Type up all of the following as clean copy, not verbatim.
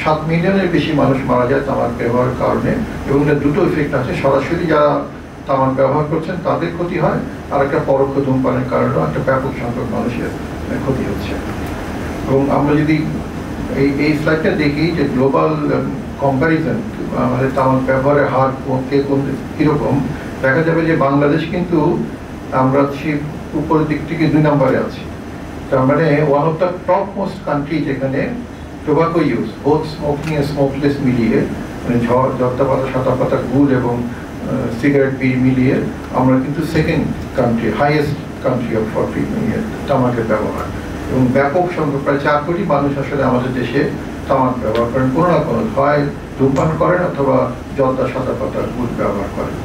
7 মিলিয়নের বেশি মানুষ মারা যায় তামাক ব্যবহারের কারণে, এবং এর দুটো ইফেক্ট আছে। সরাসরি যারা তামাক ব্যবহার করছেন তাদের ক্ষতি হয়, আর একটা পরোক্ষ ধূমপানের কারণেও একটা ব্যাপক সংখ্যক মানুষের ক্ষতি হচ্ছে। এবং আমরা যদি এই স্লাইডটা দেখি যে গ্লোবাল কম্প্যারিজন আমাদের তামাক ব্যবহারের হার কিরকম, দেখা যাবে যে বাংলাদেশ কিন্তু আমরা উপরের দিক থেকে 2 নম্বরে আছি। তার মানে one of the top most country যেখানে tobacco use both smoking and smokeless মিলিয়ে, মানে জর্দা পাতা, সাদা পাতা, গুড় এবং সিগারেট বিড়ি মিলিয়ে আমরা কিন্তু second country, highest country of তামাকের ব্যবহার। এবং ব্যাপক সংখ্যক প্রায় 4 কোটি মানুষ আসলে আমাদের দেশে তামাক ব্যবহার করেন, কোনো না কোনো, হয় ধূমপান করেন অথবা জর্দা, সাদা পাতা, গুড় ব্যবহার করেন।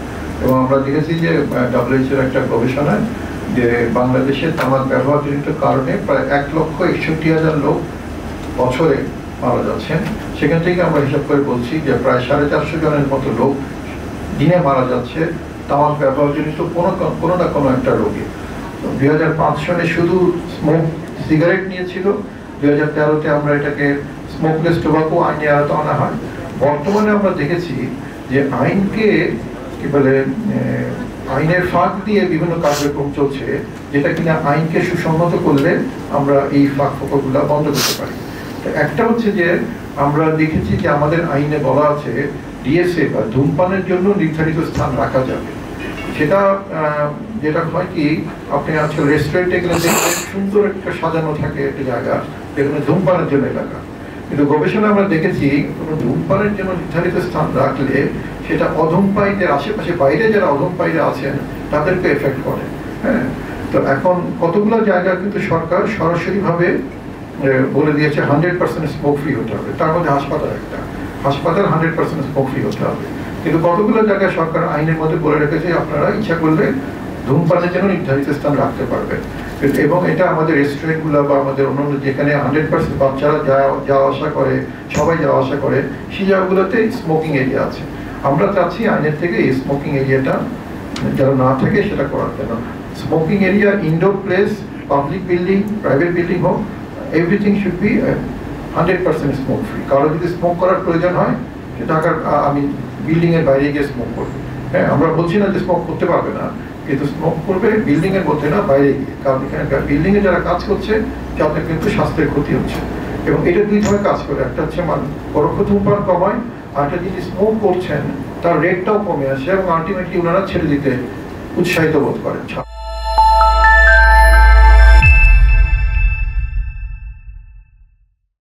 এবং আমরা দেখেছি যে WHO একটা গবেষণায় যে বাংলাদেশে তামাক ব্যবহারজনিত কারণে প্রায় 1,61,000 লোক বছরে মারা যাচ্ছেন। সেখান থেকে আমরা হিসাব করে বলছি যে প্রায় 450 জনের মতো লোক দিনে মারা যাচ্ছে তামাক ব্যবহারজনিত কোনো না কোনো একটা রোগে। 2005 সালে শুধু সিগারেট নিয়েছিল, 2013-তে আমরা এটাকে স্মোকলেস টোবাকো আইনে আওতা আনা হয়। বর্তমানে আমরা দেখেছি যে আইনকে কি বলে আইনের ফাঁক দিয়ে বিভিন্ন কার্যক্রম চলছে, যেটা কিনা আইনকে সুসংহত করলে আমরা এই ফাঁক ফোকরগুলো বন্ধ করতে পারি। একটা হচ্ছে যে আমরা দেখেছি যে আমাদের আইনে বলা আছে ডিএসএ বা ধূমপানের জন্য নির্ধারিত স্থান রাখা যাবে। সেটা যেটা হয় কি, আপনি আজকাল রেস্টুরেন্টে গেলে দেখবেন সুন্দর একটা সাজানো থাকে একটা জায়গা যেখানে ধূমপানের জন্য এলাকা, কিন্তু গবেষণা আমরা দেখেছি কোনো ধূমপানের জন্য নির্ধারিত স্থান রাখলে সেটা অধূমপায়ীদের আশেপাশে বাইরে যারা অধূমপায়ীরা আছেন তাদেরকে এফেক্ট করে। হ্যাঁ, তো এখন কতগুলো জায়গা কিন্তু সরকার সরাসরিভাবে বলে দিয়েছে 100% স্মোক ফ্রি হতে হবে। তার মধ্যে হাসপাতাল একটা, হাসপাতাল 100% স্মোক ফ্রি হতে হবে। কিন্তু কতগুলো জায়গায় সরকার আইনের মধ্যে বলে রেখেছে আপনারা ইচ্ছা করলে ধূমপানের জন্য নির্ধারিত স্থান রাখতে পারবেন। এবং এটা আমাদের রেস্টুরেন্টগুলো বা আমাদের অন্যান্য যেখানে 100% বাচ্চারা যাওয়া আসা করে, সবাই যাওয়া আসা করে, সেই জায়গাগুলোতে স্মোকিং এরিয়া আছে। আমরা চাচ্ছি আইনের থেকে এই স্মোকিং এরিয়াটা যারা না থাকে সেটা করার জন্য। Smoking area, indoor place, public building, private building হোক, everything should be 100% smoke free. কারো যদি স্মোক করার প্রয়োজন হয় সেটা আমি বিল্ডিং এর বাইরে গিয়ে স্মোক করবো। হ্যাঁ, আমরা বলছি না যে স্মোক করতে পারবে না, কিন্তু স্মোক করবে বিল্ডিং এর মধ্যে না, বাইরে গিয়ে। কারণ এখানে বিল্ডিং এ যারা কাজ করছে তাদের কিন্তু স্বাস্থ্যের ক্ষতি হচ্ছে। এবং এটা 2 ভাবে কাজ করে, একটা হচ্ছে পরোক্ষ ধূমপান কমায়, আর একটা যিনি স্মোক করছেন তার রেটটাও কমে আসে এবং আলটিমেটলি ওনারা ছেড়ে দিতে উৎসাহিত বোধ করেন।